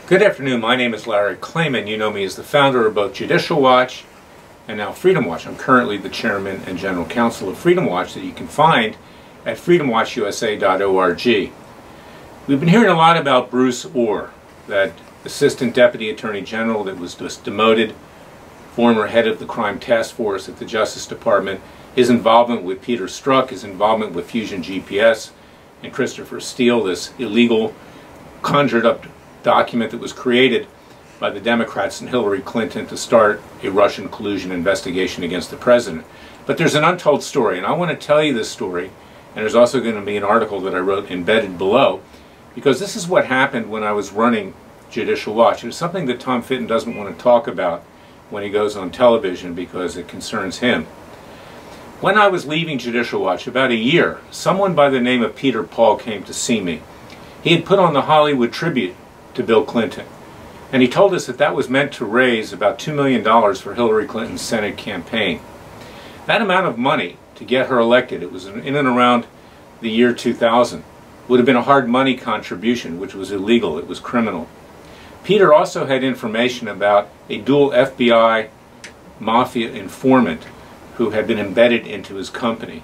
Good afternoon, my name is Larry Klayman. You know me as the founder of both Judicial Watch and now Freedom Watch. I'm currently the chairman and general counsel of Freedom Watch that you can find at freedomwatchusa.org. We've been hearing a lot about Bruce Ohr, that assistant deputy attorney general that was just demoted, former head of the crime task force at the Justice Department, his involvement with Peter Strzok, his involvement with Fusion GPS, and Christopher Steele, this illegal, conjured up document that was created by the Democrats and Hillary Clinton to start a Russian collusion investigation against the president. But there's an untold story, and I want to tell you this story, and there's also going to be an article that I wrote embedded below, because this is what happened when I was running Judicial Watch. It's something that Tom Fitton doesn't want to talk about when he goes on television because it concerns him. When I was leaving Judicial Watch, about a year, someone by the name of Peter Paul came to see me. He had put on the Hollywood tribute to Bill Clinton, and he told us that that was meant to raise about $2 million for Hillary Clinton's Senate campaign. That amount of money to get her elected, it was in and around the year 2000, would have been a hard money contribution, which was illegal, it was criminal. Peter also had information about a dual FBI mafia informant who had been embedded into his company.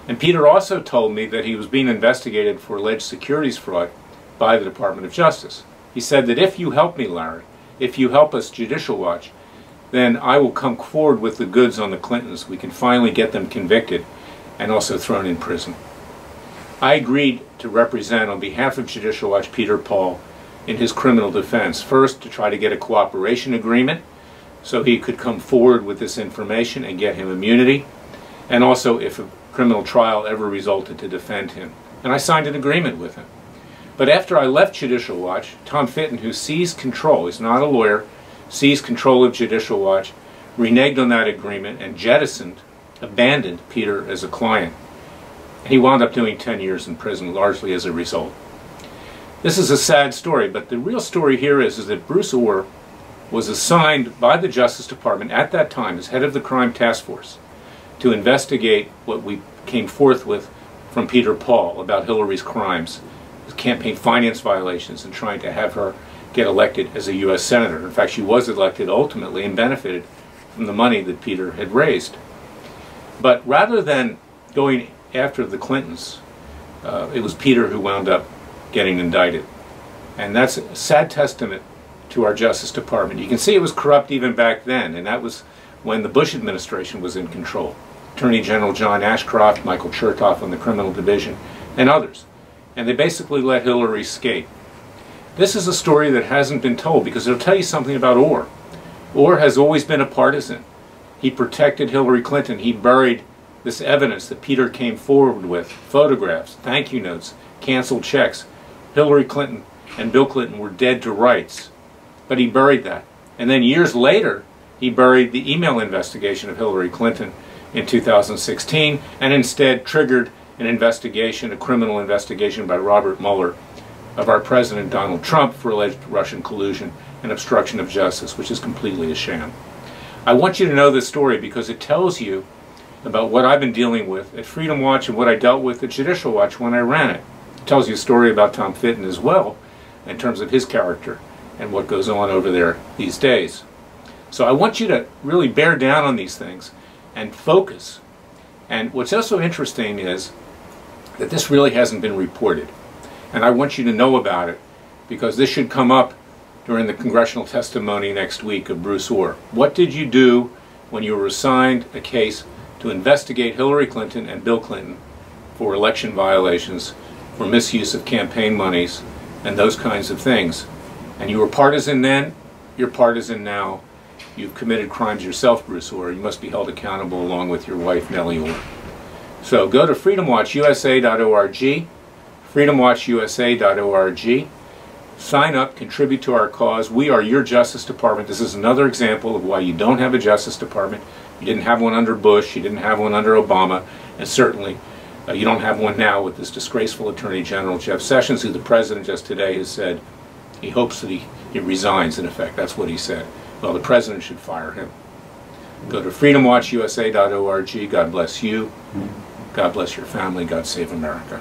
And Peter also told me that he was being investigated for alleged securities fraud by the Department of Justice. He said that if you help me, Larry, if you help us, Judicial Watch, then I will come forward with the goods on the Clintons. We can finally get them convicted and also thrown in prison. I agreed to represent on behalf of Judicial Watch Peter Paul in his criminal defense. First, to try to get a cooperation agreement so he could come forward with this information and get him immunity, and also if a criminal trial ever resulted, to defend him. And I signed an agreement with him. But after I left Judicial Watch, Tom Fitton, who seized control, he's not a lawyer, seized control of Judicial Watch, reneged on that agreement and jettisoned, abandoned Peter as a client. And he wound up doing 10 years in prison, largely as a result. This is a sad story, but the real story here is that Bruce Ohr was assigned by the Justice Department at that time as head of the crime task force to investigate what we came forth with from Peter Paul about Hillary's crimes, campaign finance violations, and trying to have her get elected as a U.S. Senator. In fact, she was elected ultimately and benefited from the money that Peter had raised. But rather than going after the Clintons, it was Peter who wound up getting indicted. And that's a sad testament to our Justice Department. You can see it was corrupt even back then, and that was when the Bush administration was in control. Attorney General John Ashcroft, Michael Chertoff on the criminal division, and others. And they basically let Hillary escape. This is a story that hasn't been told because it'll tell you something about Ohr. Ohr has always been a partisan. He protected Hillary Clinton. He buried this evidence that Peter came forward with, photographs, thank you notes, canceled checks. Hillary Clinton and Bill Clinton were dead to rights, but he buried that. And then years later, he buried the email investigation of Hillary Clinton in 2016 and instead triggered an investigation, a criminal investigation by Robert Mueller of our President Donald Trump for alleged Russian collusion and obstruction of justice, which is completely a sham. I want you to know this story because it tells you about what I've been dealing with at Freedom Watch and what I dealt with at Judicial Watch when I ran it. It tells you a story about Tom Fitton as well in terms of his character and what goes on over there these days. So I want you to really bear down on these things and focus. And what's also interesting is that this really hasn't been reported. And I want you to know about it because this should come up during the congressional testimony next week of Bruce Ohr. What did you do when you were assigned a case to investigate Hillary Clinton and Bill Clinton for election violations, for misuse of campaign monies, and those kinds of things? And you were partisan then, you're partisan now. You've committed crimes yourself, Bruce Ohr. You must be held accountable along with your wife, Nellie Ohr. So go to freedomwatchusa.org, freedomwatchusa.org, sign up, contribute to our cause. We are your Justice Department. This is another example of why you don't have a Justice Department. You didn't have one under Bush, you didn't have one under Obama, and certainly you don't have one now with this disgraceful Attorney General, Jeff Sessions, who the President just today has said he hopes that he resigns, in effect. That's what he said. Well, the President should fire him. Go to freedomwatchusa.org. God bless you. God bless your family. God save America.